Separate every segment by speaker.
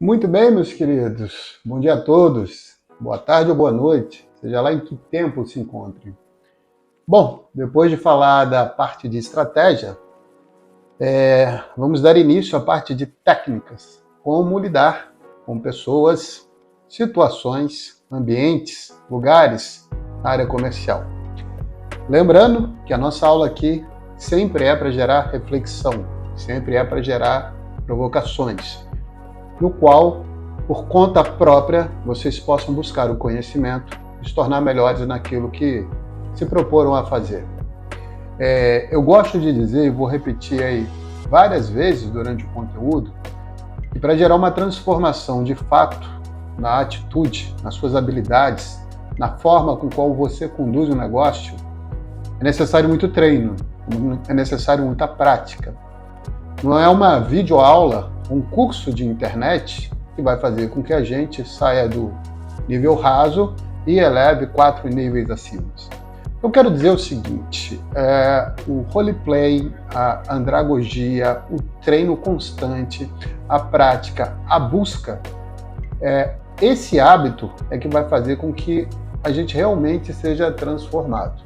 Speaker 1: Muito bem, meus queridos. Bom dia a todos. Boa tarde ou boa noite, seja lá em que tempo se encontrem. Bom, depois de falar da parte de estratégia, vamos dar início à parte de técnicas. Como lidar com pessoas, situações, ambientes, lugares na área comercial. Lembrando que a nossa aula aqui sempre é para gerar reflexão, sempre é para gerar provocações, no qual, por conta própria, vocês possam buscar o conhecimento e se tornar melhores naquilo que se proporam a fazer. Eu gosto de dizer, e vou repetir aí várias vezes durante o conteúdo, que para gerar uma transformação de fato na atitude, nas suas habilidades, na forma com qual você conduz o negócio, é necessário muito treino, é necessário muita prática. Não é uma videoaula, um curso de internet que vai fazer com que a gente saia do nível raso e eleve 4 níveis acima. Eu quero dizer o seguinte, o roleplay, a andragogia, o treino constante, a prática, a busca, esse hábito é que vai fazer com que a gente realmente seja transformado.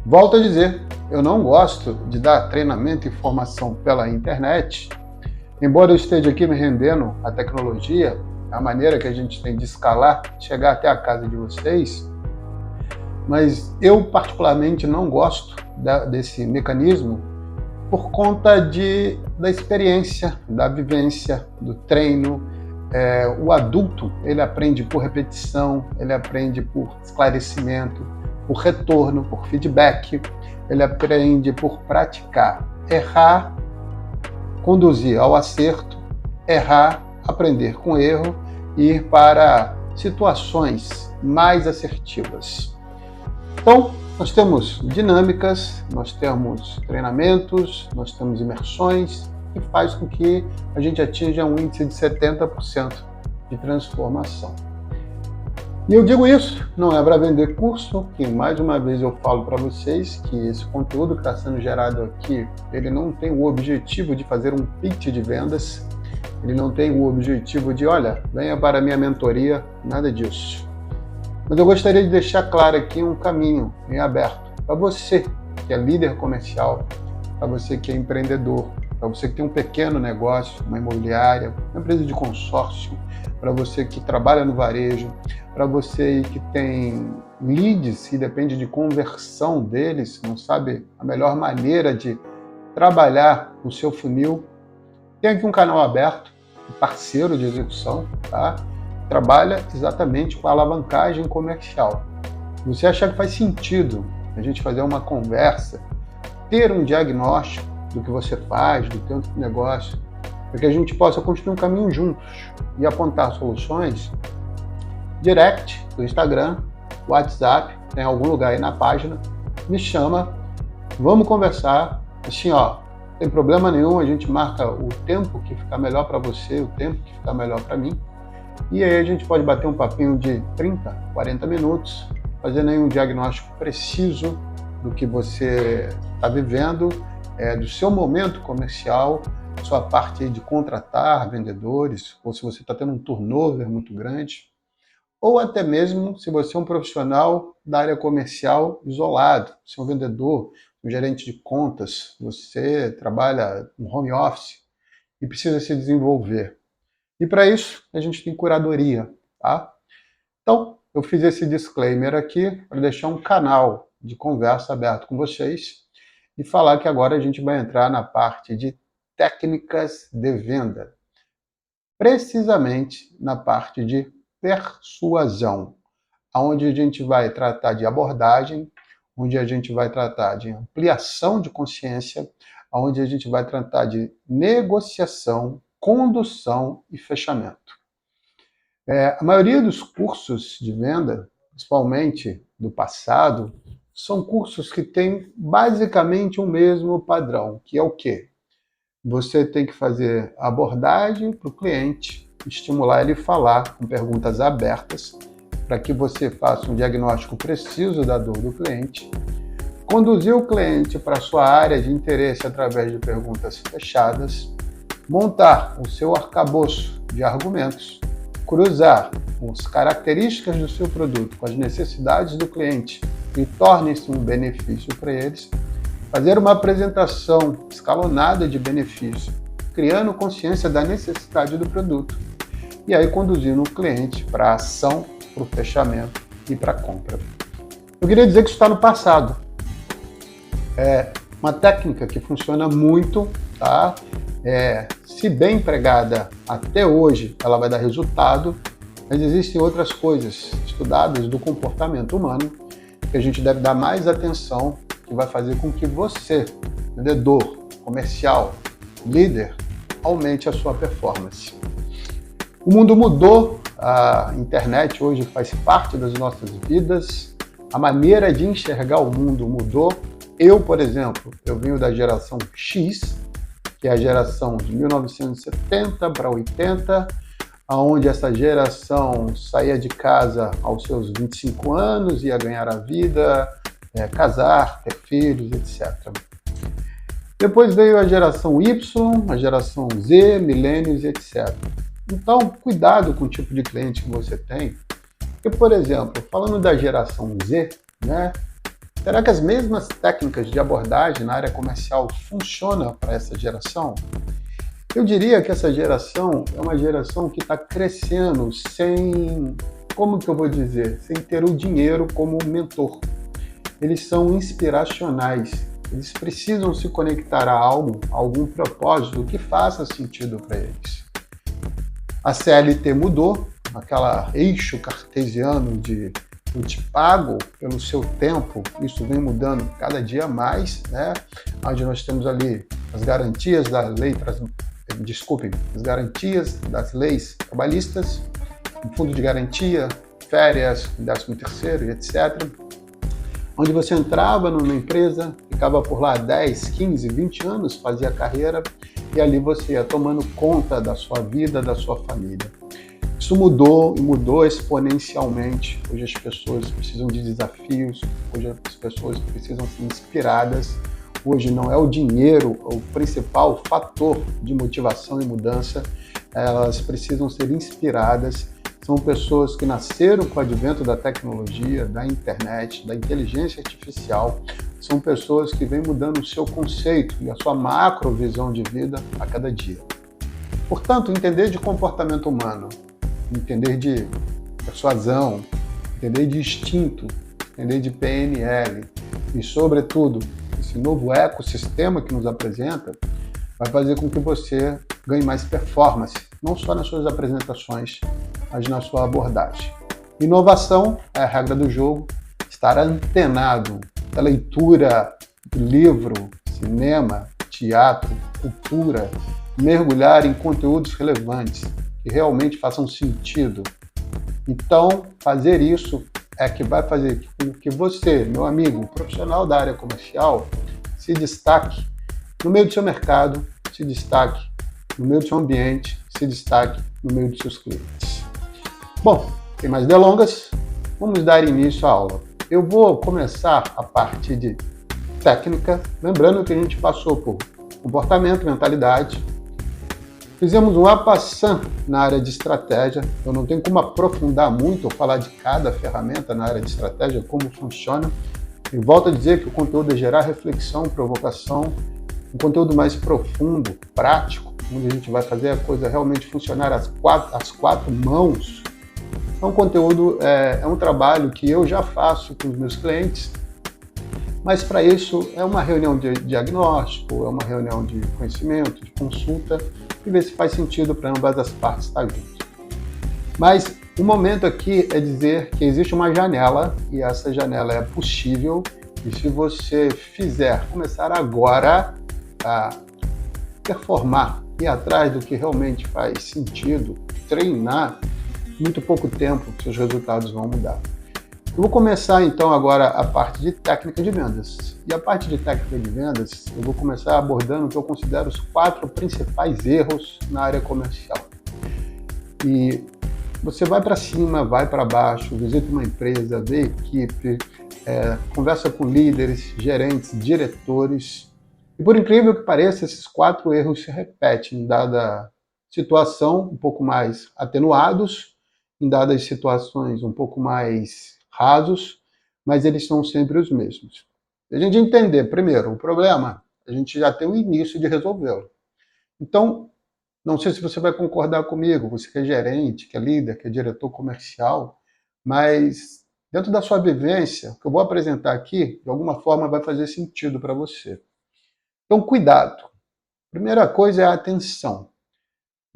Speaker 1: Volto a dizer, eu não gosto de dar treinamento e formação pela internet, embora eu esteja aqui me rendendo à tecnologia, a maneira que a gente tem de escalar, chegar até a casa de vocês, mas eu particularmente não gosto desse mecanismo por conta da experiência, da vivência, do treino. O adulto, ele aprende por repetição, ele aprende por esclarecimento, por retorno, por feedback, ele aprende por praticar. Errar, conduzir ao acerto, errar, aprender com erro e ir para situações mais assertivas. Então, nós temos dinâmicas, nós temos treinamentos, nós temos imersões, que faz com que a gente atinja um índice de 70% de transformação. E eu digo isso, não é para vender curso, que mais uma vez eu falo para vocês que esse conteúdo que está sendo gerado aqui, ele não tem o objetivo de fazer um pitch de vendas, ele não tem o objetivo de, olha, venha para a minha mentoria, nada disso. Mas eu gostaria de deixar claro aqui um caminho em aberto para você que é líder comercial, para você que é empreendedor, para você que tem um pequeno negócio, uma imobiliária, uma empresa de consórcio, para você que trabalha no varejo, para você que tem leads e depende de conversão deles, não sabe a melhor maneira de trabalhar o seu funil. Tem aqui um canal aberto, um parceiro de execução, tá? Trabalha exatamente com a alavancagem comercial. Se você achar que faz sentido a gente fazer uma conversa, ter um diagnóstico do que você faz, do teu negócio, para que a gente possa construir um caminho juntos e apontar soluções, direct do Instagram, WhatsApp, tem algum lugar aí na página, me chama, vamos conversar, assim, ó, não tem problema nenhum, a gente marca o tempo que ficar melhor para você, o tempo que ficar melhor para mim, e aí a gente pode bater um papinho de 30, 40 minutos, fazendo aí um diagnóstico preciso do que você está vivendo, do seu momento comercial, sua parte de contratar vendedores, ou se você está tendo um turnover muito grande, ou até mesmo se você é um profissional da área comercial isolado, você é um vendedor, um gerente de contas, você trabalha no home office e precisa se desenvolver. E para isso, a gente tem curadoria, tá? Então, eu fiz esse disclaimer aqui para deixar um canal de conversa aberto com vocês e falar que agora a gente vai entrar na parte de técnicas de venda, precisamente na parte de persuasão, onde a gente vai tratar de abordagem, onde a gente vai tratar de ampliação de consciência, onde a gente vai tratar de negociação, condução e fechamento. A maioria dos cursos de venda, principalmente do passado, são cursos que têm basicamente o mesmo padrão, que é o quê? Você tem que fazer abordagem para o cliente, estimular ele a falar com perguntas abertas, para que você faça um diagnóstico preciso da dor do cliente, conduzir o cliente para a sua área de interesse através de perguntas fechadas, montar o seu arcabouço de argumentos, cruzar as características do seu produto com as necessidades do cliente e torne-se um benefício para eles, fazer uma apresentação escalonada de benefício, criando consciência da necessidade do produto, e aí conduzindo o cliente para a ação, para o fechamento e para a compra. Eu queria dizer que isso está no passado. É uma técnica que funciona muito, tá? Se bem empregada até hoje, ela vai dar resultado, mas existem outras coisas estudadas do comportamento humano que a gente deve dar mais atenção, que vai fazer com que você, vendedor, comercial, líder, aumente a sua performance. O mundo mudou, a internet hoje faz parte das nossas vidas, a maneira de enxergar o mundo mudou. Eu, por exemplo, eu venho da geração X, que é a geração de 1970 para 80, onde essa geração saía de casa aos seus 25 anos, ia ganhar a vida, casar, ter filhos, etc. Depois veio a geração Y, a geração Z, milênios, etc. Então, cuidado com o tipo de cliente que você tem. Porque, por exemplo, falando da geração Z, né, será que as mesmas técnicas de abordagem na área comercial funcionam para essa geração? Eu diria que essa geração é uma geração que está crescendo sem, como que eu vou dizer, sem ter o dinheiro como mentor. Eles são inspiracionais, eles precisam se conectar a algo, a algum propósito que faça sentido para eles. A CLT mudou, aquele eixo cartesiano de eu te pago pelo seu tempo, isso vem mudando cada dia mais, né? Onde nós temos ali as garantias da lei, as garantias das leis trabalhistas, o fundo de garantia, férias, 13º, etc. Onde você entrava numa empresa, ficava por lá 10, 15, 20 anos, fazia carreira, e ali você ia tomando conta da sua vida, da sua família. Isso mudou e mudou exponencialmente. Hoje as pessoas precisam de desafios, hoje as pessoas precisam ser inspiradas. Hoje não é o dinheiro o principal fator de motivação e mudança, elas precisam ser inspiradas. São pessoas que nasceram com o advento da tecnologia, da internet, da inteligência artificial. São pessoas que vêm mudando o seu conceito e a sua macrovisão de vida a cada dia. Portanto, entender de comportamento humano, entender de persuasão, entender de instinto, entender de PNL e, sobretudo, esse novo ecossistema que nos apresenta, vai fazer com que você ganhe mais performance, não só nas suas apresentações, mas na sua abordagem. Inovação é a regra do jogo, estar antenado da leitura do livro, cinema, teatro, cultura, mergulhar em conteúdos relevantes que realmente façam sentido. Então, fazer isso é que vai fazer com que você, meu amigo, profissional da área comercial, se destaque no meio do seu mercado, se destaque no meio do seu ambiente, se destaque no meio dos seus clientes. Bom, sem mais delongas, vamos dar início à aula. Eu vou começar a parte de técnica, lembrando que a gente passou por comportamento, mentalidade, fizemos um apassã na área de estratégia. Eu não tenho como aprofundar muito ou falar de cada ferramenta na área de estratégia, como funciona. E volto a dizer que o conteúdo é gerar reflexão, provocação, um conteúdo mais profundo, prático, onde a gente vai fazer a coisa realmente funcionar às quatro mãos. É um conteúdo, é um trabalho que eu já faço com os meus clientes, mas para isso é uma reunião de diagnóstico, é uma reunião de conhecimento, de consulta, e ver se faz sentido para ambas as partes estar juntos. Mas o momento aqui é dizer que existe uma janela, e essa janela é possível, e se você começar agora a performar, ir atrás do que realmente faz sentido, treinar, muito pouco tempo seus resultados vão mudar. Eu vou começar então agora a parte de técnica de vendas. E a parte de técnica de vendas, eu vou começar abordando o que eu considero os 4 principais erros na área comercial. E você vai para cima, vai para baixo, visita uma empresa, vê equipe, conversa com líderes, gerentes, diretores. E por incrível que pareça, esses 4 erros se repetem, dada situação um pouco mais atenuados, em dadas situações um pouco mais rasos, mas eles são sempre os mesmos. Se a gente entender, primeiro, o problema, a gente já tem o início de resolvê-lo. Então, não sei se você vai concordar comigo, você que é gerente, que é líder, que é diretor comercial, mas dentro da sua vivência, o que eu vou apresentar aqui, de alguma forma vai fazer sentido para você. Então, cuidado. Primeira coisa é a atenção.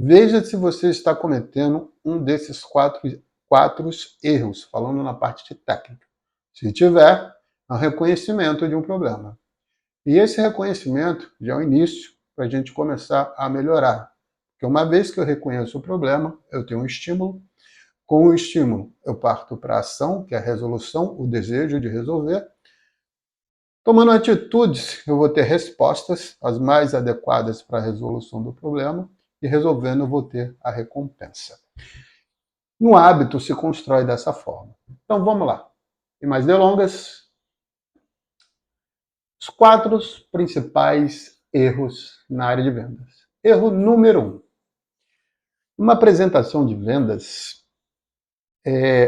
Speaker 1: Veja se você está cometendo um desses quatro erros, falando na parte de técnica. Se tiver, é um reconhecimento de um problema. E esse reconhecimento já é o início para a gente começar a melhorar. Porque uma vez que eu reconheço o problema, eu tenho um estímulo. Com o estímulo, eu parto para a ação, que é a resolução, o desejo de resolver. Tomando atitudes, eu vou ter respostas, as mais adequadas para a resolução do problema, e resolvendo, eu vou ter a recompensa. No hábito se constrói dessa forma. Então vamos lá. Sem mais delongas, os 4 principais erros na área de vendas. Erro número 1. Numa apresentação de vendas,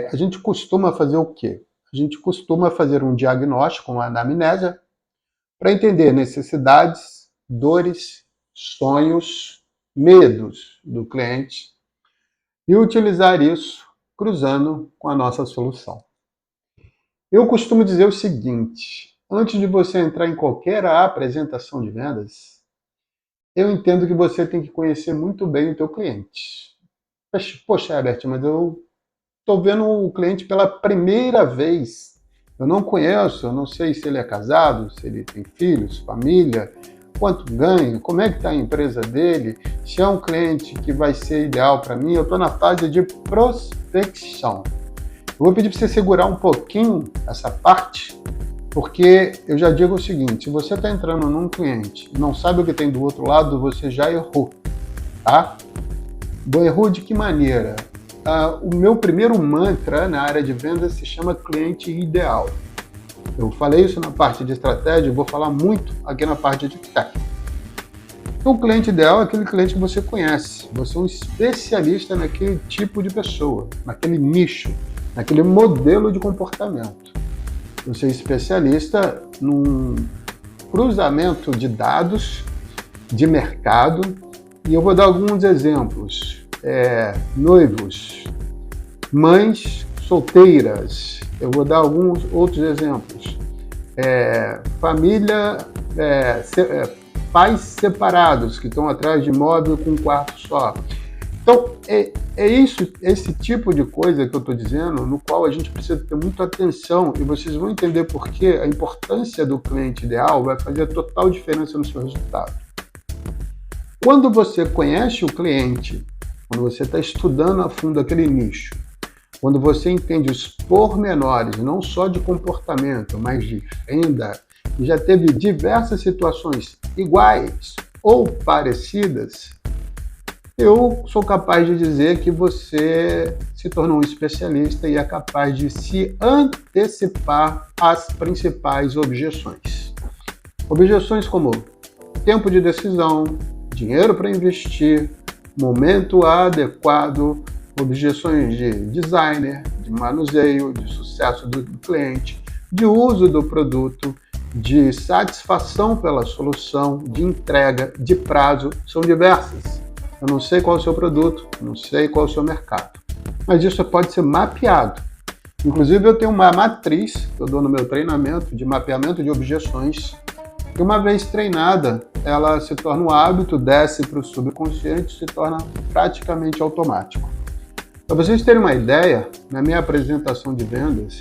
Speaker 1: a gente costuma fazer o quê? A gente costuma fazer um diagnóstico, uma anamnésia, para entender necessidades, dores, sonhos, medos do cliente e utilizar isso cruzando com a nossa solução. Eu costumo dizer o seguinte: antes de você entrar em qualquer apresentação de vendas, eu entendo que você tem que conhecer muito bem o teu cliente. Poxa, Herbert, mas eu estou vendo o cliente pela primeira vez. Eu não conheço, eu não sei se ele é casado, se ele tem filhos, família, quanto ganha, como é que está a empresa dele, se é um cliente que vai ser ideal para mim. Eu estou na fase de prospecção. Eu vou pedir para você segurar um pouquinho essa parte, porque eu já digo o seguinte: se você está entrando num cliente e não sabe o que tem do outro lado, você já errou, tá? Errou de que maneira? O meu primeiro mantra na área de vendas se chama cliente ideal. Eu falei isso na parte de estratégia e vou falar muito aqui na parte de técnica. Então, o cliente ideal é aquele cliente que você conhece. Você é um especialista naquele tipo de pessoa, naquele nicho, naquele modelo de comportamento. Você é especialista num cruzamento de dados, de mercado, e eu vou dar alguns exemplos. Noivos, mães solteiras, eu vou dar alguns outros exemplos. Família, pais separados que estão atrás de imóvel com um quarto só. Então, esse tipo de coisa que eu estou dizendo, no qual a gente precisa ter muita atenção, e vocês vão entender por que a importância do cliente ideal vai fazer total diferença no seu resultado. Quando você conhece o cliente, quando você está estudando a fundo aquele nicho, quando você entende os pormenores, não só de comportamento, mas de venda, e já teve diversas situações iguais ou parecidas, eu sou capaz de dizer que você se tornou um especialista e é capaz de se antecipar às principais objeções. Objeções como tempo de decisão, dinheiro para investir, momento adequado, objeções de designer, de manuseio, de sucesso do cliente, de uso do produto, de satisfação pela solução, de entrega, de prazo, são diversas. Eu não sei qual é o seu produto, não sei qual é o seu mercado, mas isso pode ser mapeado. Inclusive, eu tenho uma matriz que eu dou no meu treinamento de mapeamento de objeções, que uma vez treinada, ela se torna um hábito, desce para o subconsciente e se torna praticamente automático. Para vocês terem uma ideia, na minha apresentação de vendas,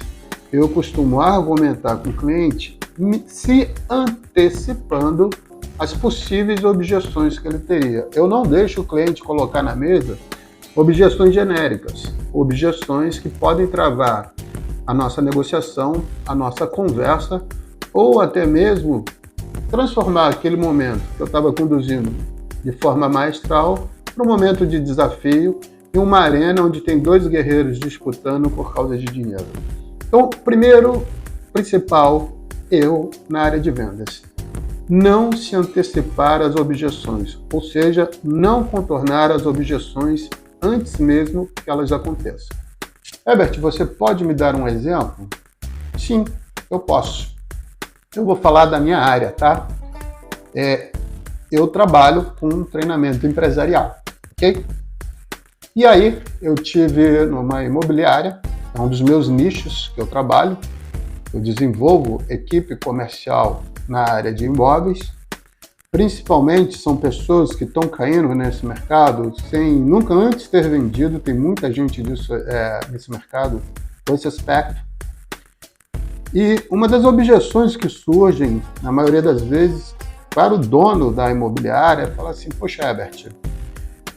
Speaker 1: eu costumo argumentar com o cliente se antecipando as possíveis objeções que ele teria. Eu não deixo o cliente colocar na mesa objeções genéricas, objeções que podem travar a nossa negociação, a nossa conversa, ou até mesmo transformar aquele momento que eu estava conduzindo de forma maestral para um momento de desafio em uma arena onde tem 2 guerreiros disputando por causa de dinheiro. Então, primeiro, principal erro na área de vendas: não se antecipar às objeções, ou seja, não contornar as objeções antes mesmo que elas aconteçam. Herbert, você pode me dar um exemplo? Sim, eu posso. Eu vou falar da minha área, tá? Eu trabalho com treinamento empresarial, ok? E aí, eu tive numa imobiliária, é um dos meus nichos que eu trabalho. Eu desenvolvo equipe comercial na área de imóveis. Principalmente são pessoas que estão caindo nesse mercado sem nunca antes ter vendido. Tem muita gente nesse mercado com esse aspecto. E uma das objeções que surgem, na maioria das vezes, para o dono da imobiliária, é falar assim: poxa, Herbert,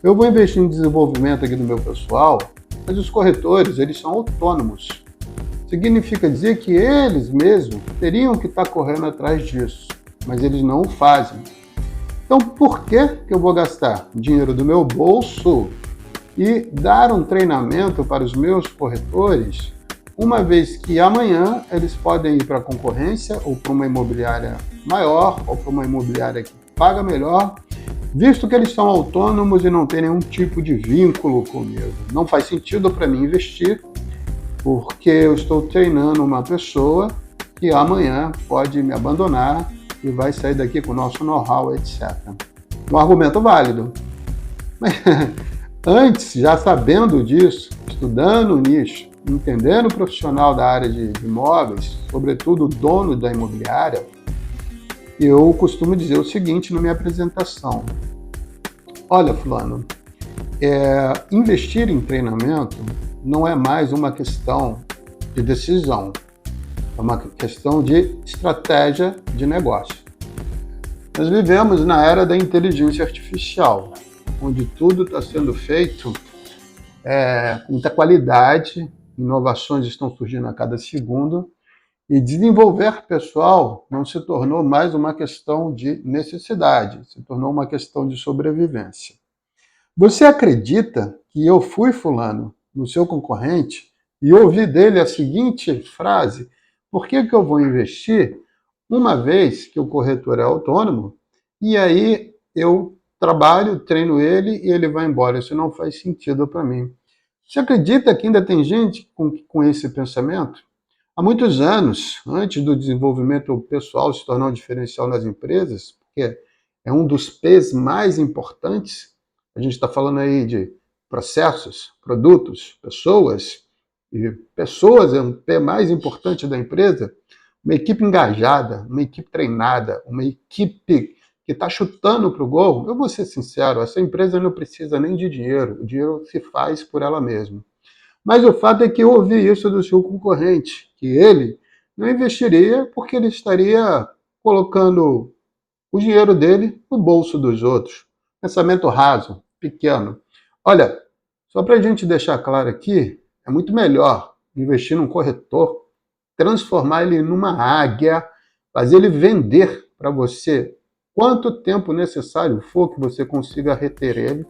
Speaker 1: eu vou investir em desenvolvimento aqui do meu pessoal, mas os corretores, eles são autônomos. Significa dizer que eles mesmos teriam que estar correndo atrás disso, mas eles não o fazem. Então, por que eu vou gastar dinheiro do meu bolso e dar um treinamento para os meus corretores, uma vez que amanhã eles podem ir para a concorrência ou para uma imobiliária maior ou para uma imobiliária que paga melhor, visto que eles são autônomos e não têm nenhum tipo de vínculo comigo? Não faz sentido para mim investir, porque eu estou treinando uma pessoa que amanhã pode me abandonar e vai sair daqui com o nosso know-how, etc. Um argumento válido. Mas antes, já sabendo disso, estudando o nicho, entendendo o profissional da área de imóveis, sobretudo o dono da imobiliária, eu costumo dizer o seguinte na minha apresentação: olha, fulano, investir em treinamento não é mais uma questão de decisão, é uma questão de estratégia de negócio. Nós vivemos na era da inteligência artificial, onde tudo está sendo feito com muita qualidade, inovações estão surgindo a cada segundo, e desenvolver pessoal não se tornou mais uma questão de necessidade, se tornou uma questão de sobrevivência. Você acredita que eu fui fulano no seu concorrente e ouvi dele a seguinte frase: por que eu vou investir uma vez que o corretor é autônomo e aí eu trabalho, treino ele e ele vai embora? Isso não faz sentido para mim. Você acredita que ainda tem gente com esse pensamento? Há muitos anos, antes do desenvolvimento pessoal se tornar um diferencial nas empresas, porque é um dos P's mais importantes, a gente está falando aí de processos, produtos, pessoas, e pessoas é um P mais importante da empresa. Uma equipe engajada, uma equipe treinada, uma equipe que está chutando para o gol. Eu vou ser sincero, essa empresa não precisa nem de dinheiro, o dinheiro se faz por ela mesma. Mas o fato é que eu ouvi isso do seu concorrente, que ele não investiria porque ele estaria colocando o dinheiro dele no bolso dos outros. Pensamento raso, pequeno. Olha, só para a gente deixar claro aqui, é muito melhor investir num corretor, transformar ele numa águia, fazer ele vender para você quanto tempo necessário for que você consiga reter ele,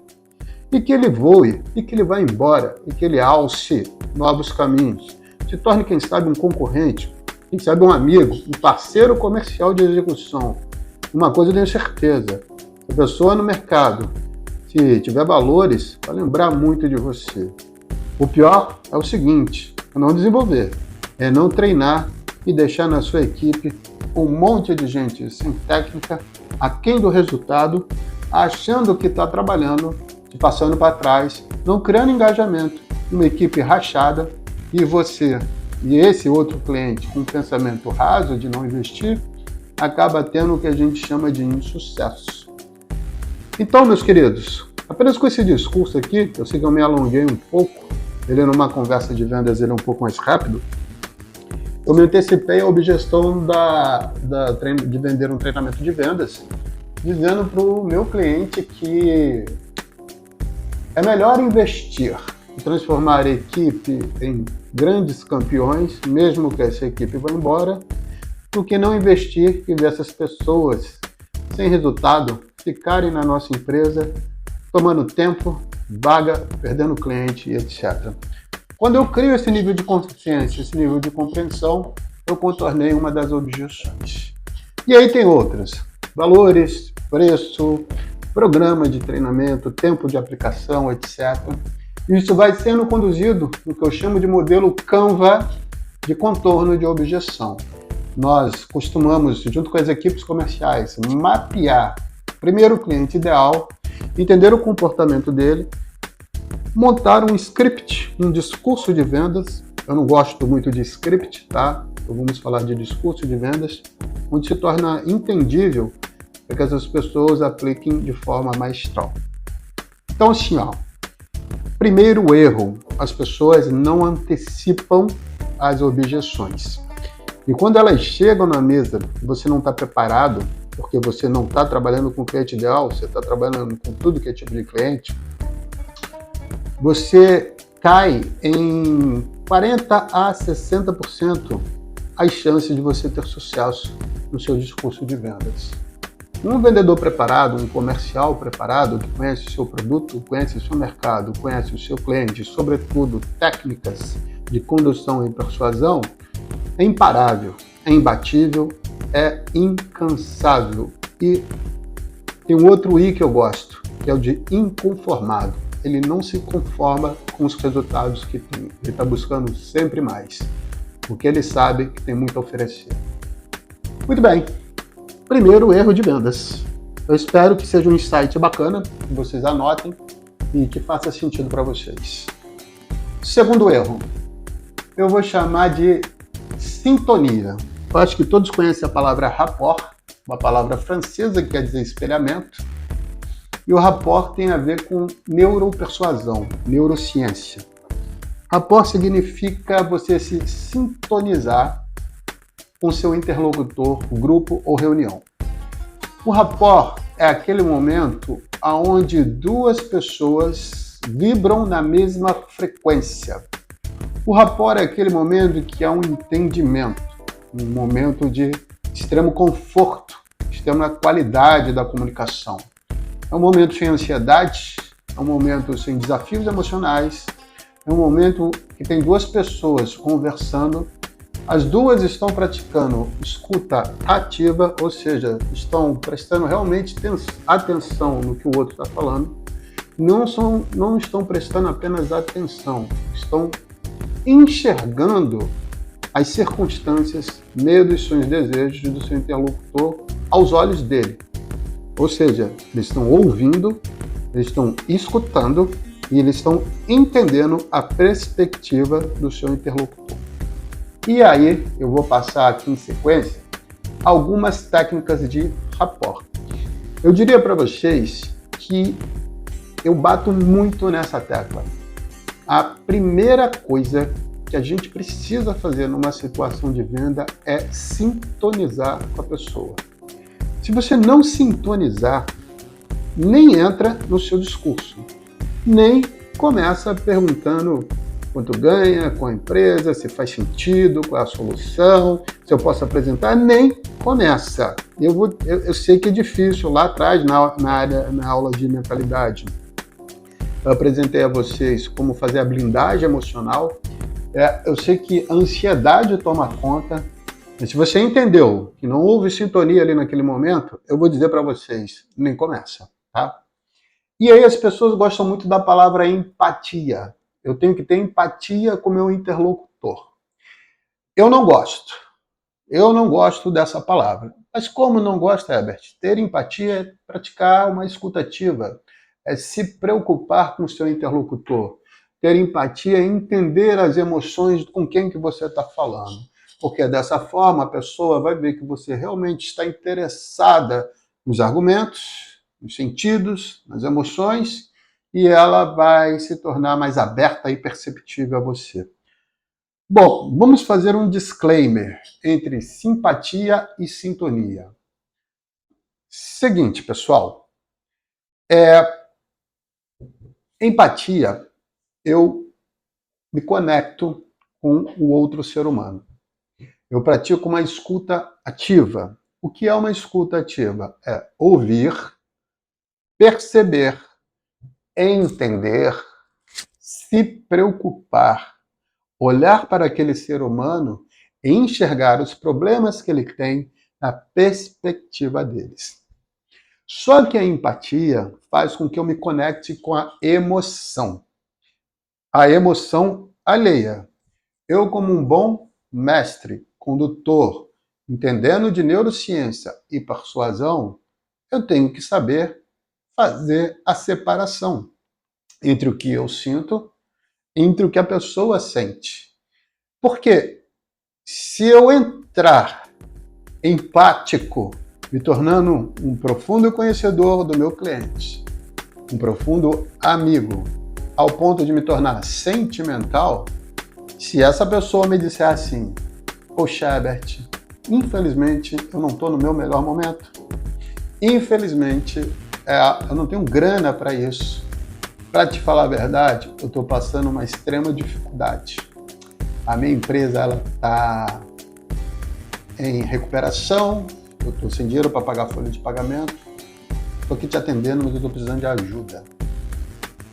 Speaker 1: e que ele voe, e que ele vá embora, e que ele alce novos caminhos. Se torne, quem sabe, um concorrente, quem sabe um amigo, um parceiro comercial de execução. Uma coisa eu tenho certeza: se a pessoa no mercado, se tiver valores, vai lembrar muito de você. O pior é o seguinte: é não desenvolver, é não treinar e deixar na sua equipe um monte de gente sem técnica, aquém do resultado, achando que está trabalhando, te passando para trás, não criando engajamento, uma equipe rachada, e você e esse outro cliente com um pensamento raso de não investir, acaba tendo o que a gente chama de insucesso. Então, meus queridos, apenas com esse discurso aqui, eu sei que eu me alonguei um pouco, ele numa conversa de vendas ele é um pouco mais rápido, eu me antecipei à objeção de vender um treinamento de vendas, dizendo para o meu cliente que é melhor investir e transformar a equipe em grandes campeões, mesmo que essa equipe vá embora, do que não investir e ver essas pessoas sem resultado ficarem na nossa empresa, tomando tempo, vaga, perdendo cliente e etc. Quando eu crio esse nível de consciência, esse nível de compreensão, eu contornei uma das objeções. E aí tem outras. valores, preço, programa de treinamento, tempo de aplicação, etc. Isso vai sendo conduzido no que eu chamo de modelo Canva de contorno de objeção. Nós costumamos, junto com as equipes comerciais, mapear primeiro o cliente ideal, entender o comportamento dele, montar um script, um discurso de vendas. Eu não gosto muito de script, tá? Então vamos falar de discurso de vendas, onde se torna entendível para que essas pessoas apliquem de forma maestral. Então, assim, ó, primeiro erro, as pessoas não antecipam as objeções. E quando elas chegam na mesa e você não está preparado, porque você não está trabalhando com o cliente ideal, você está trabalhando com tudo que é tipo de cliente, você cai em 40% a 60% as chances de você ter sucesso no seu discurso de vendas. Um vendedor preparado, um comercial preparado, que conhece o seu produto, conhece o seu mercado, conhece o seu cliente, sobretudo técnicas de condução e persuasão, é imparável, é imbatível, é incansável. E tem um outro I que eu gosto, que é o de inconformado. Ele não se conforma com os resultados que tem. Ele está buscando sempre mais, porque ele sabe que tem muito a oferecer. Muito bem. Primeiro erro de vendas. Eu espero que seja um insight bacana, que vocês anotem e que faça sentido para vocês. Segundo erro, eu vou chamar de sintonia. Eu acho que todos conhecem a palavra rapport, uma palavra francesa que quer dizer espelhamento. E o rapport tem a ver com neuropersuasão, neurociência. Rapport significa você se sintonizar com seu interlocutor, grupo ou reunião. O rapport é aquele momento onde duas pessoas vibram na mesma frequência. O rapport é aquele momento que há um entendimento, um momento de extremo conforto, extrema qualidade da comunicação. É um momento sem ansiedade, é um momento sem desafios emocionais, é um momento que tem duas pessoas conversando. As duas estão praticando escuta ativa, ou seja, estão prestando realmente atenção no que o outro está falando. Não estão prestando apenas atenção, estão enxergando as circunstâncias, medos, sonhos e desejos do seu interlocutor aos olhos dele. Ou seja, eles estão ouvindo, eles estão escutando e eles estão entendendo a perspectiva do seu interlocutor. E aí, eu vou passar aqui em sequência algumas técnicas de rapport. Eu diria para vocês que eu bato muito nessa tecla. A primeira coisa que a gente precisa fazer numa situação de venda é sintonizar com a pessoa. Se você não sintonizar, nem entra no seu discurso, nem começa perguntando quanto ganha com a empresa, se faz sentido, qual é a solução, se eu posso apresentar, nem começa. Eu sei que é difícil, lá atrás, na aula de mentalidade, eu apresentei a vocês como fazer a blindagem emocional. Eu sei que a ansiedade toma conta, mas se você entendeu que não houve sintonia ali naquele momento, eu vou dizer para vocês, nem começa, tá? E aí as pessoas gostam muito da palavra empatia. Eu tenho que ter empatia com o meu interlocutor. Eu não gosto dessa palavra. Mas como não gosto, Herbert? Ter empatia é praticar uma escuta ativa, é se preocupar com o seu interlocutor. Ter empatia é entender as emoções com quem que você está falando. Porque dessa forma a pessoa vai ver que você realmente está interessada nos argumentos, nos sentidos, nas emoções, e ela vai se tornar mais aberta e perceptível a você. Bom, vamos fazer um disclaimer entre simpatia e sintonia. Seguinte, pessoal, empatia, eu me conecto com o outro ser humano. Eu pratico uma escuta ativa. O que é uma escuta ativa? É ouvir, perceber, entender, se preocupar, olhar para aquele ser humano e enxergar os problemas que ele tem na perspectiva deles. Só que a empatia faz com que eu me conecte com a emoção alheia. Eu, como um bom mestre, condutor, entendendo de neurociência e persuasão, eu tenho que saber fazer a separação entre o que eu sinto e entre o que a pessoa sente. Porque se eu entrar empático, me tornando um profundo conhecedor do meu cliente, um profundo amigo, ao ponto de me tornar sentimental, se essa pessoa me disser assim, poxa, Herbert, infelizmente eu não estou no meu melhor momento, infelizmente eu não tenho grana para isso, para te falar a verdade, eu estou passando uma extrema dificuldade. A minha empresa está em recuperação, eu estou sem dinheiro para pagar a folha de pagamento, estou aqui te atendendo, mas eu estou precisando de ajuda.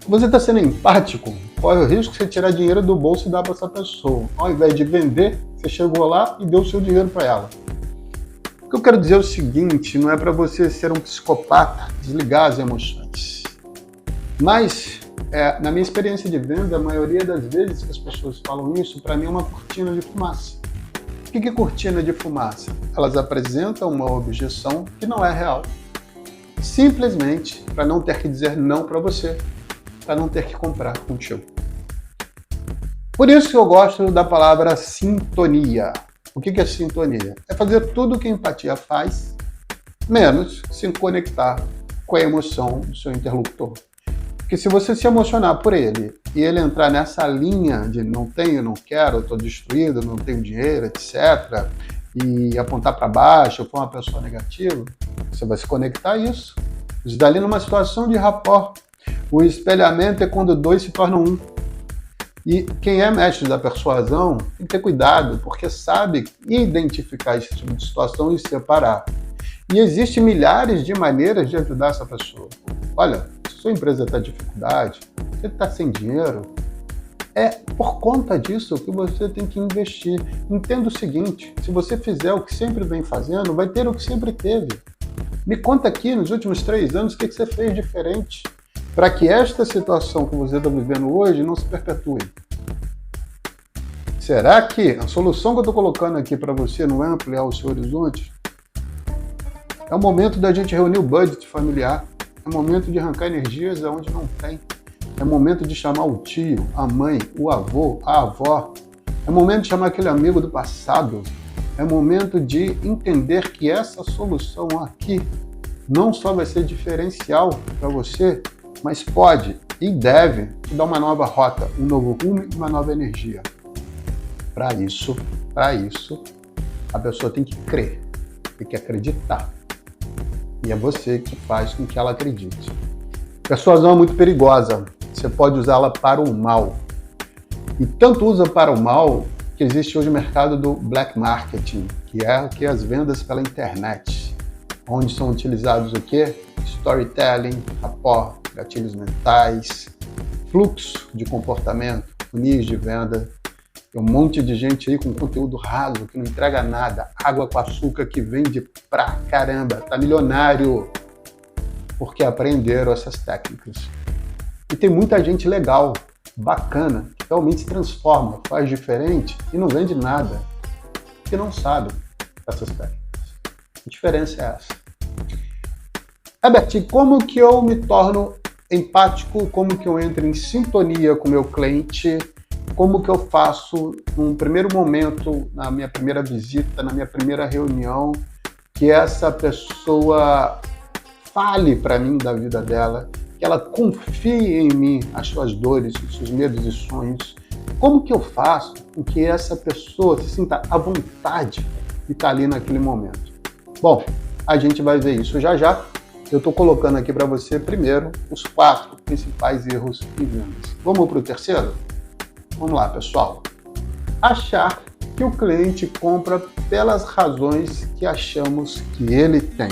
Speaker 1: Você está sendo empático, corre o risco de você tirar dinheiro do bolso e dar para essa pessoa. Ao invés de vender, você chegou lá e deu o seu dinheiro para ela. O que eu quero dizer é o seguinte, não é para você ser um psicopata, desligar as emoções. Mas, na minha experiência de venda, a maioria das vezes que as pessoas falam isso, para mim é uma cortina de fumaça. O que é cortina de fumaça? Elas apresentam uma objeção que não é real. Simplesmente para não ter que dizer não para você, para não ter que comprar contigo. Por isso que eu gosto da palavra sintonia. O que é sintonia? É fazer tudo o que a empatia faz, menos se conectar com a emoção do seu interlocutor. Porque se você se emocionar por ele e ele entrar nessa linha de não tenho, não quero, estou destruído, não tenho dinheiro, etc., e apontar para baixo, ou for uma pessoa negativa, você vai se conectar a isso. Isso dali numa situação de rapport. O espelhamento é quando dois se tornam um. E quem é mestre da persuasão tem que ter cuidado, porque sabe identificar esse tipo de situação e separar. E existem milhares de maneiras de ajudar essa pessoa. Olha, se sua empresa está em dificuldade, você está sem dinheiro, é por conta disso que você tem que investir. Entenda o seguinte, se você fizer o que sempre vem fazendo, vai ter o que sempre teve. Me conta aqui, nos últimos 3 anos, o que você fez diferente para que esta situação que você está vivendo hoje não se perpetue. Será que a solução que eu estou colocando aqui para você não é ampliar o seu horizonte? É o momento da gente reunir o budget familiar. É o momento de arrancar energias aonde não tem. É o momento de chamar o tio, a mãe, o avô, a avó. É o momento de chamar aquele amigo do passado. É o momento de entender que essa solução aqui não só vai ser diferencial para você, mas pode e deve te dar uma nova rota, um novo rumo e uma nova energia. Para isso, a pessoa tem que crer, tem que acreditar. E é você que faz com que ela acredite. Persuasão é muito perigosa. Você pode usá-la para o mal. E tanto usa para o mal que existe hoje o mercado do black marketing, que é as vendas pela internet, onde são utilizados o quê? Storytelling, rapport, gatilhos mentais, fluxo de comportamento, funis de venda. Tem um monte de gente aí com conteúdo raso, que não entrega nada, água com açúcar que vende pra caramba, tá milionário, porque aprenderam essas técnicas. E tem muita gente legal, bacana, que realmente se transforma, faz diferente e não vende nada, porque não sabe essas técnicas. A diferença é essa. Herbert, como que eu me torno empático? Como que eu entro em sintonia com o meu cliente? Como que eu faço, num primeiro momento, na minha primeira visita, na minha primeira reunião, que essa pessoa fale para mim da vida dela, que ela confie em mim, as suas dores, os seus medos e sonhos? Como que eu faço com que essa pessoa se sinta à vontade de estar ali naquele momento? Bom, a gente vai ver isso já já. Eu estou colocando aqui para você, primeiro, os 4 principais erros em vendas. Vamos para o terceiro? Vamos lá, pessoal. Achar que o cliente compra pelas razões que achamos que ele tem.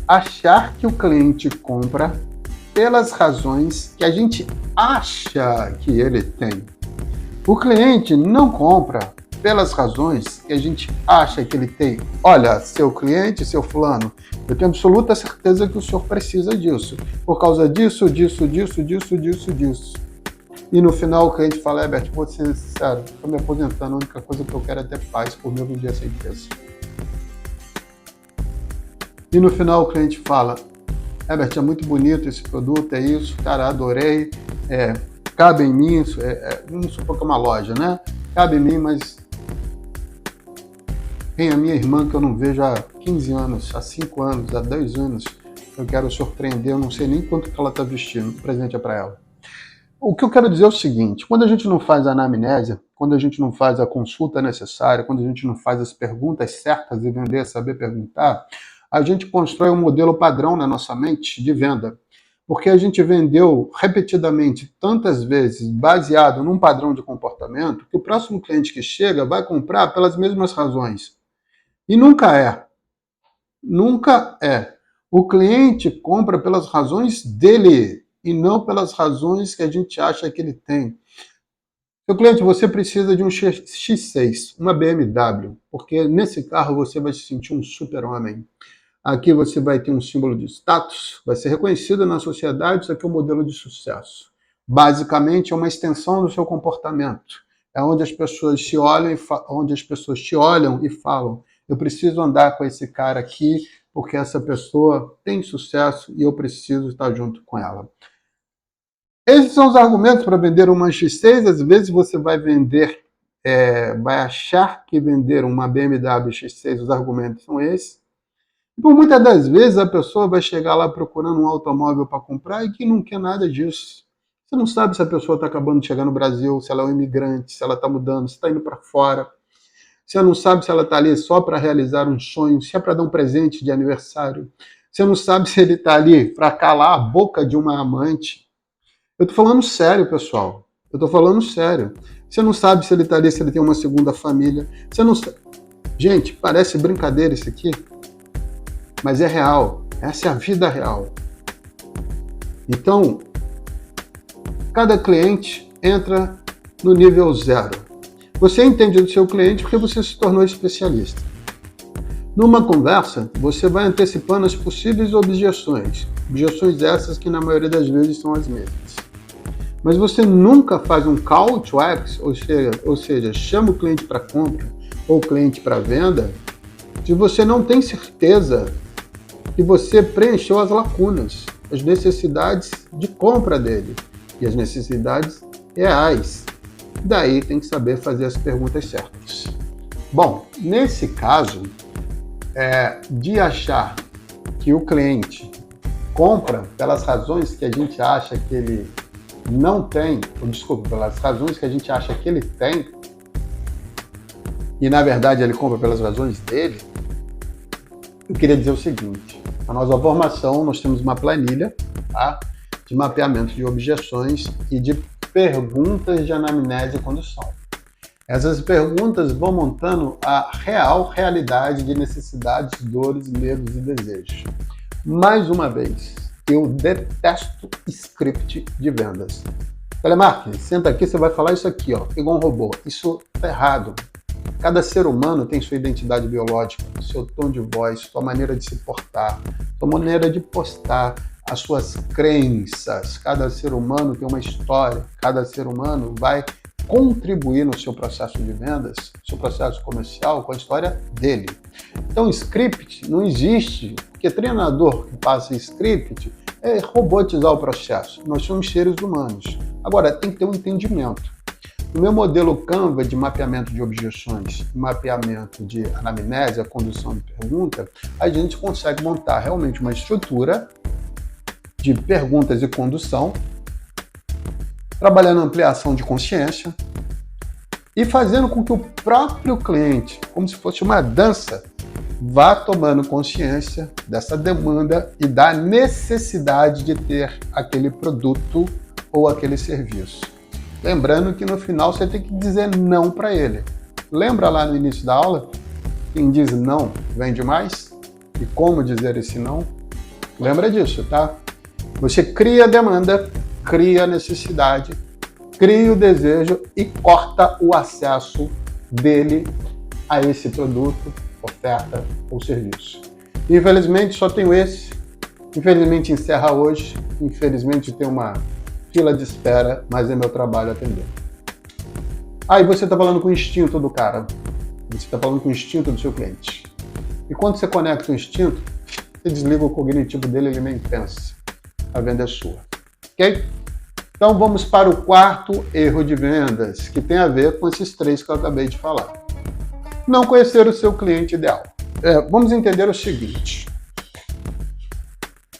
Speaker 1: Achar que o cliente compra pelas razões que a gente acha que ele tem. O cliente não compra pelas razões que a gente acha que ele tem. Olha, seu cliente, seu fulano, eu tenho absoluta certeza que o senhor precisa disso, por causa disso, disso, disso, disso, disso, disso. E no final o cliente fala, Herbert, vou ser sincero, estou me aposentando, a única coisa que eu quero é ter paz por me vender essa empresa. E no final o cliente fala, Herbert, é muito bonito esse produto, é isso, cara, adorei, cabe em mim, vamos supor que é uma loja, né? Cabe em mim, mas tem a minha irmã que eu não vejo há 15 anos, há 5 anos, há 10 anos, eu quero surpreender, eu não sei nem quanto que ela está vestindo, o presente é para ela. O que eu quero dizer é o seguinte, quando a gente não faz a anamnésia, quando a gente não faz a consulta necessária, quando a gente não faz as perguntas certas e vender é saber perguntar, a gente constrói um modelo padrão na nossa mente de venda. Porque a gente vendeu repetidamente, tantas vezes, baseado num padrão de comportamento, que o próximo cliente que chega vai comprar pelas mesmas razões. E nunca é. Nunca é. O cliente compra pelas razões dele e não pelas razões que a gente acha que ele tem. Seu cliente, você precisa de um X6, uma BMW, porque nesse carro você vai se sentir um super-homem. Aqui você vai ter um símbolo de status, vai ser reconhecido na sociedade, isso aqui é um modelo de sucesso. Basicamente, é uma extensão do seu comportamento. É onde as pessoas te olham e falam, eu preciso andar com esse cara aqui, porque essa pessoa tem sucesso e eu preciso estar junto com ela. Esses são os argumentos para vender uma X6. Às vezes você vai vai achar que vender uma BMW X6, os argumentos são esses. Por muitas das vezes a pessoa vai chegar lá procurando um automóvel para comprar e que não quer nada disso. Você não sabe se a pessoa está acabando de chegar no Brasil, se ela é um imigrante, se ela está mudando, se está indo para fora. Você não sabe se ela está ali só para realizar um sonho, se é para dar um presente de aniversário. Você não sabe se ele está ali para calar a boca de uma amante. Eu estou falando sério, pessoal. Eu estou falando sério. Você não sabe se ele está ali, se ele tem uma segunda família. Você não sabe. Gente, parece brincadeira isso aqui. Mas é real, essa é a vida real. Então, cada cliente entra no nível 0. Você entende do seu cliente porque você se tornou especialista. Numa conversa, você vai antecipando as possíveis objeções. Objeções essas que na maioria das vezes são as mesmas. Mas você nunca faz um call to action, ou seja, chama o cliente para compra ou o cliente para venda, se você não tem certeza que você preencheu as lacunas, as necessidades de compra dele e as necessidades reais. Daí tem que saber fazer as perguntas certas. Bom, nesse caso, de achar que o cliente compra pelas razões que a gente acha que ele não tem, pelas razões que a gente acha que ele tem, e na verdade ele compra pelas razões dele, eu queria dizer o seguinte, na nossa formação nós temos uma planilha, tá, de mapeamento de objeções e de perguntas de anamnese e condução. Essas perguntas vão montando a realidade de necessidades, dores, medos e desejos. Mais uma vez, eu detesto script de vendas. Telemarketing, senta aqui, você vai falar isso aqui, ó, igual um robô. Isso tá errado. Cada ser humano tem sua identidade biológica, seu tom de voz, sua maneira de se portar, sua maneira de postar, as suas crenças. Cada ser humano tem uma história, cada ser humano vai contribuir no seu processo de vendas, seu processo comercial com a história dele. Então, script não existe, porque treinador que passa script é robotizar o processo. Nós somos seres humanos. Agora, tem que ter um entendimento. No meu modelo Canva de mapeamento de objeções, mapeamento de anamnésia, condução de pergunta, a gente consegue montar realmente uma estrutura de perguntas e condução, trabalhando a ampliação de consciência e fazendo com que o próprio cliente, como se fosse uma dança, vá tomando consciência dessa demanda e da necessidade de ter aquele produto ou aquele serviço. Lembrando que no final você tem que dizer não para ele. Lembra lá no início da aula? Quem diz não vende mais? E como dizer esse não? Lembra disso, tá? Você cria a demanda, cria a necessidade, cria o desejo e corta o acesso dele a esse produto, oferta ou serviço. Infelizmente só tenho esse, infelizmente encerra hoje, infelizmente tem uma fila de espera, mas é meu trabalho atender. Aí você está falando com o instinto do cara, você está falando com o instinto do seu cliente. E quando você conecta o instinto, você desliga o cognitivo dele, ele nem pensa. A venda é sua. Ok? Então vamos para o quarto erro de vendas, que tem a ver com esses três que eu acabei de falar. Não conhecer o seu cliente ideal. Vamos entender o seguinte.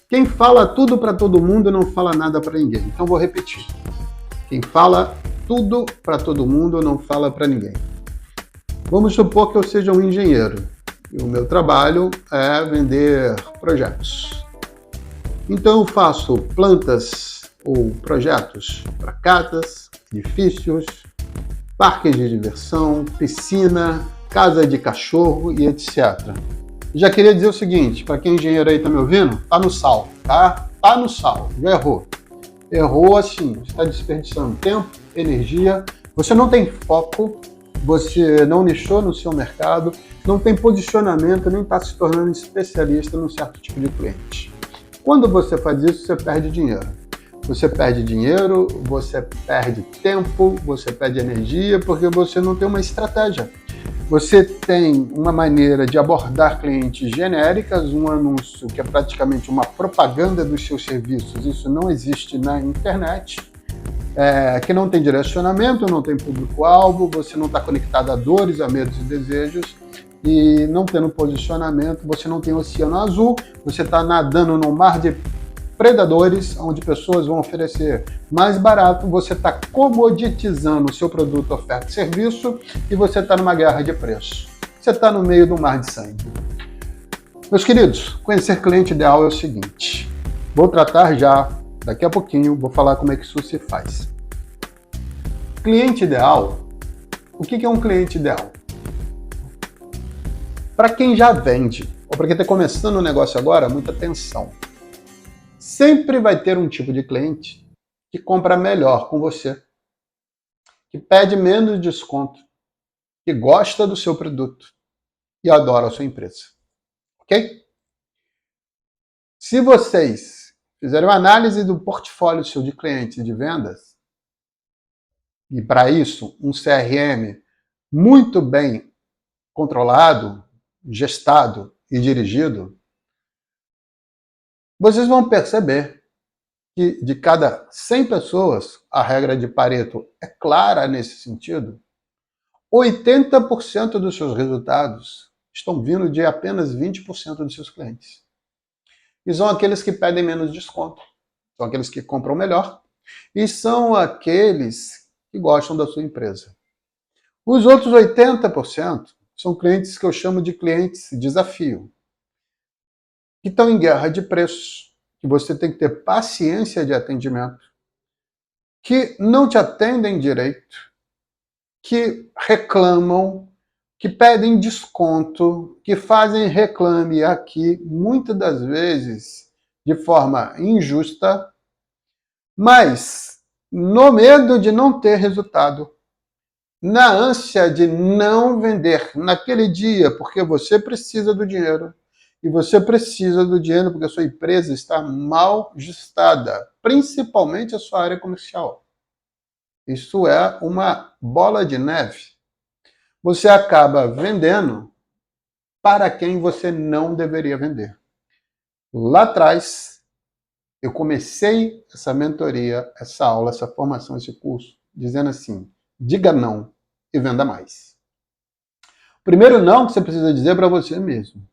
Speaker 1: Quem fala tudo para todo mundo não fala nada para ninguém. Então vou repetir. Quem fala tudo para todo mundo não fala para ninguém. Vamos supor que eu seja um engenheiro e o meu trabalho é vender projetos. Então eu faço plantas ou projetos para casas, edifícios, parques de diversão, piscina, casa de cachorro e etc. Já queria dizer o seguinte, para quem é engenheiro aí tá me ouvindo, tá no sal, tá? Tá no sal, já errou. Errou assim, você está desperdiçando tempo, energia, você não tem foco, você não nichou no seu mercado, não tem posicionamento, nem está se tornando especialista num certo tipo de cliente. Quando você faz isso, você perde dinheiro. Você perde dinheiro, você perde tempo, você perde energia, porque você não tem uma estratégia. Você tem uma maneira de abordar clientes genéricas, um anúncio que é praticamente uma propaganda dos seus serviços, isso não existe na internet, que não tem direcionamento, não tem público-alvo, você não está conectado a dores, a medos e desejos, e não tendo posicionamento, você não tem oceano azul, você está nadando num mar de predadores, onde pessoas vão oferecer mais barato, você está comoditizando o seu produto, oferta e serviço, e você está numa guerra de preço. Você está no meio do mar de sangue. Meus queridos, conhecer cliente ideal é o seguinte, vou tratar já, daqui a pouquinho, vou falar como é que isso se faz. Cliente ideal, o que é um cliente ideal? Para quem já vende, ou para quem está começando o negócio agora, muita atenção. Sempre vai ter um tipo de cliente que compra melhor com você, que pede menos desconto, que gosta do seu produto e adora a sua empresa. Ok? Se vocês fizerem uma análise do portfólio seu de clientes de vendas, e para isso um CRM muito bem controlado, gestado e dirigido, vocês vão perceber que de cada 100 pessoas, a regra de Pareto é clara nesse sentido, 80% dos seus resultados estão vindo de apenas 20% dos seus clientes. E são aqueles que pedem menos desconto, são aqueles que compram melhor e são aqueles que gostam da sua empresa. Os outros 80% são clientes que eu chamo de clientes desafio, que estão em guerra de preços, que você tem que ter paciência de atendimento, que não te atendem direito, que reclamam, que pedem desconto, que fazem reclame aqui, muitas das vezes de forma injusta, mas no medo de não ter resultado, na ânsia de não vender naquele dia, porque você precisa do dinheiro, e você precisa do dinheiro porque a sua empresa está mal gestada, principalmente a sua área comercial. Isso é uma bola de neve. Você acaba vendendo para quem você não deveria vender. Lá atrás, eu comecei essa mentoria, essa aula, essa formação, esse curso, dizendo assim, diga não e venda mais. O primeiro não que você precisa dizer para você mesmo.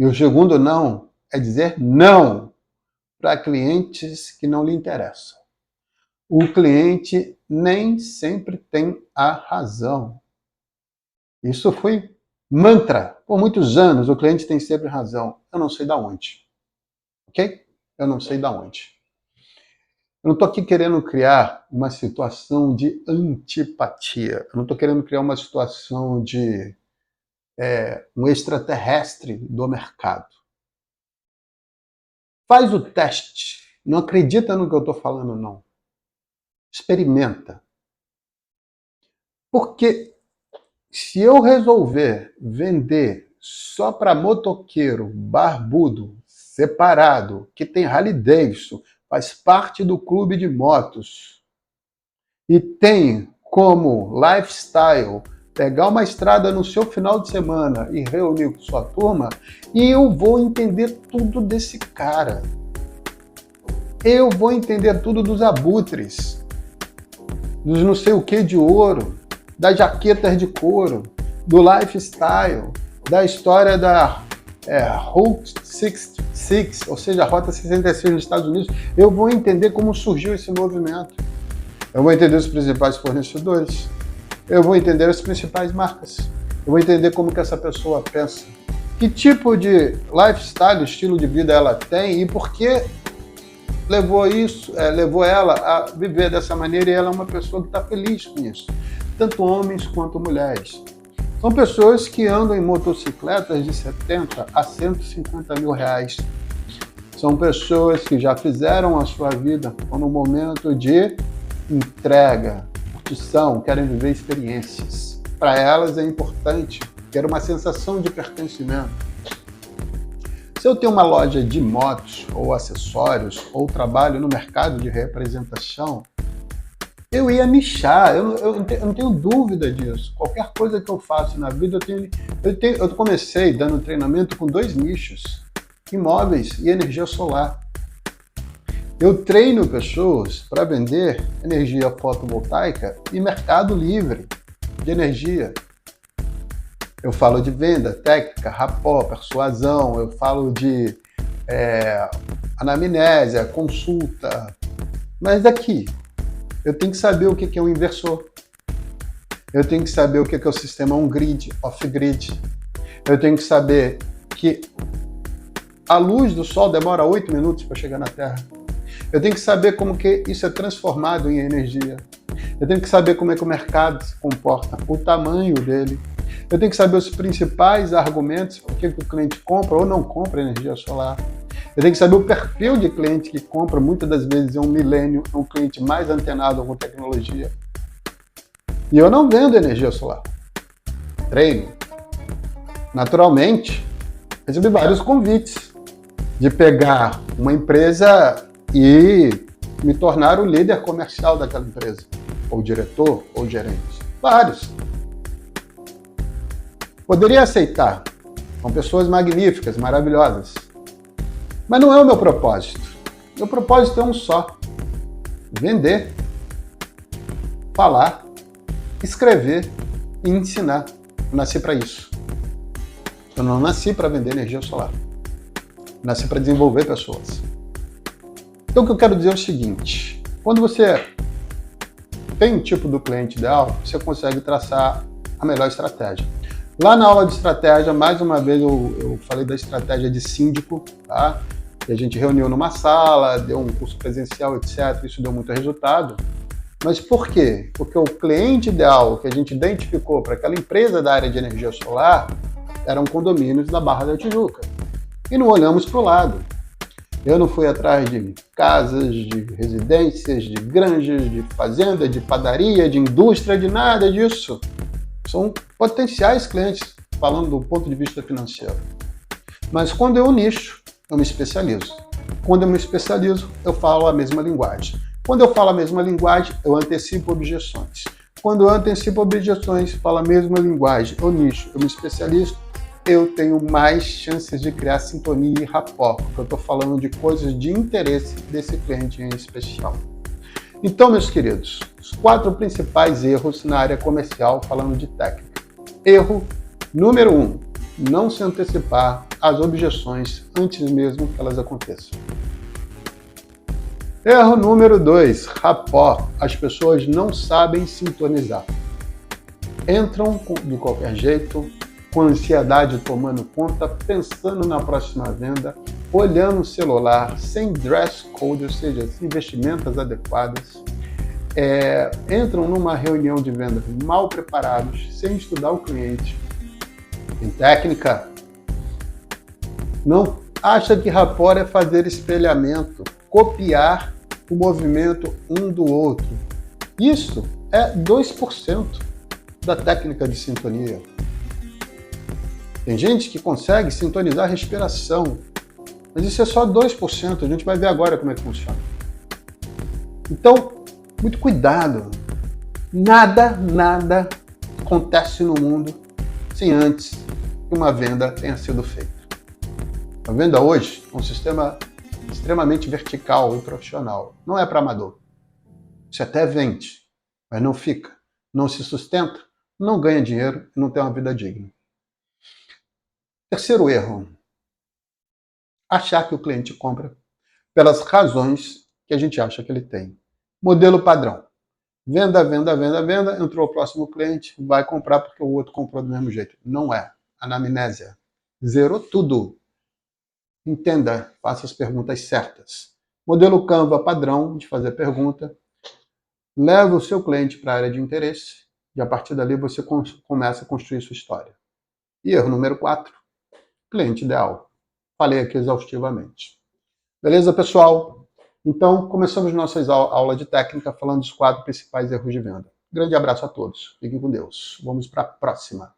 Speaker 1: E o segundo não é dizer não para clientes que não lhe interessam. O cliente nem sempre tem a razão. Isso foi mantra. Por muitos anos, o cliente tem sempre razão. Eu não sei da onde. Ok? Eu não sei da onde. Eu não estou aqui querendo criar uma situação de antipatia. Eu não estou querendo criar uma situação de um extraterrestre do mercado. Faz o teste. Não acredita no que eu estou falando, não. Experimenta. Porque Se eu resolver vender só para motoqueiro barbudo, separado, que tem Harley Davidson, faz parte do clube de motos e tem como lifestyle pegar uma estrada no seu final de semana e reunir com sua turma, e eu vou entender tudo desse cara. Eu vou entender tudo dos abutres, dos não sei o que de ouro, das jaquetas de couro, do lifestyle, da história da Route 66, ou seja, a Rota 66 nos Estados Unidos. Eu vou entender como surgiu esse movimento. Eu vou entender os principais fornecedores. Eu vou entender as principais marcas. Eu vou entender como que essa pessoa pensa. Que tipo de lifestyle, estilo de vida ela tem e por que levou ela a viver dessa maneira, e ela é uma pessoa que está feliz com isso. Tanto homens quanto mulheres. São pessoas que andam em motocicletas de 70 a 150 mil reais. São pessoas que já fizeram a sua vida, estão no momento de entrega, curtição, querem viver experiências. Para elas é importante ter uma sensação de pertencimento. Se eu tenho uma loja de motos ou acessórios ou trabalho no mercado de representação, eu ia nichar, eu não tenho dúvida disso. Qualquer coisa que eu faço na vida, eu comecei dando treinamento com 2 nichos, imóveis e energia solar. Eu treino pessoas para vender energia fotovoltaica e mercado livre de energia. Eu falo de venda, técnica, rapport, persuasão, eu falo de anamnésia, consulta. Mas aqui, eu tenho que saber o que é um inversor. Eu tenho que saber o que é o sistema on-grid, off-grid. Eu tenho que saber que a luz do sol demora 8 minutos para chegar na Terra. Eu tenho que saber como que isso é transformado em energia. Eu tenho que saber como é que o mercado se comporta, o tamanho dele. Eu tenho que saber os principais argumentos por que o cliente compra ou não compra energia solar. Eu tenho que saber o perfil de cliente que compra, muitas das vezes é um milênio, é um cliente mais antenado com tecnologia. E eu não vendo energia solar. Treino. Naturalmente, recebi vários convites de pegar uma empresa e me tornar o líder comercial daquela empresa, ou diretor, ou gerente. Vários. Poderia aceitar. São pessoas magníficas, maravilhosas. Mas não é o meu propósito. Meu propósito é um só. Vender, falar, escrever e ensinar. Eu nasci para isso. Eu não nasci para vender energia solar. Eu nasci para desenvolver pessoas. Então o que eu quero dizer é o seguinte. Quando você tem um tipo do cliente ideal, você consegue traçar a melhor estratégia. Lá na aula de estratégia, mais uma vez eu falei da estratégia de síndico, tá? Que a gente reuniu numa sala, deu um curso presencial, etc. Isso deu muito resultado. Mas por quê? Porque o cliente ideal que a gente identificou para aquela empresa da área de energia solar eram condomínios da Barra da Tijuca. E não olhamos para o lado. Eu não fui atrás de casas, de residências, de granjas, de fazenda, de padaria, de indústria, de nada disso. São potenciais clientes, falando do ponto de vista financeiro. Mas quando eu nicho, eu me especializo. Quando eu me especializo, eu falo a mesma linguagem. Quando eu falo a mesma linguagem, eu antecipo objeções. Quando eu antecipo objeções, falo a mesma linguagem, eu nicho, eu me especializo, eu tenho mais chances de criar sintonia e rapport, porque eu estou falando de coisas de interesse desse cliente em especial. Então, meus queridos, os 4 principais erros na área comercial falando de técnica. Erro número 1, não se antecipar às objeções antes mesmo que elas aconteçam. Erro número 2, rapport. As pessoas não sabem sintonizar. Entram de qualquer jeito, com ansiedade tomando conta, pensando na próxima venda, olhando o celular, sem dress code, ou seja, sem vestimentas adequadas, entram numa reunião de venda mal preparados, sem estudar o cliente. Em técnica, não acha que rapport é fazer espelhamento, copiar o movimento um do outro. Isso é 2%. da técnica de sintonia. Tem gente que consegue sintonizar a respiração, mas isso é só 2%, a gente vai ver agora como é que funciona. Então, muito cuidado. Nada acontece no mundo sem antes que uma venda tenha sido feita. A venda hoje é um sistema extremamente vertical e profissional. Não é para amador. Você até vende, mas não fica, não se sustenta, não ganha dinheiro e não tem uma vida digna. Terceiro erro, achar que o cliente compra pelas razões que a gente acha que ele tem. Modelo padrão. Venda, entrou o próximo cliente, vai comprar porque o outro comprou do mesmo jeito. Não é. Anamnésia. Zerou tudo. Entenda, faça as perguntas certas. Modelo Canva padrão de fazer pergunta. Leve o seu cliente para a área de interesse e a partir dali você começa a construir sua história. E erro número 4, cliente ideal. Falei aqui exaustivamente. Beleza, pessoal? Então, começamos nossa aula de técnica falando dos 4 principais erros de venda. Grande abraço a todos. Fiquem com Deus. Vamos para a próxima.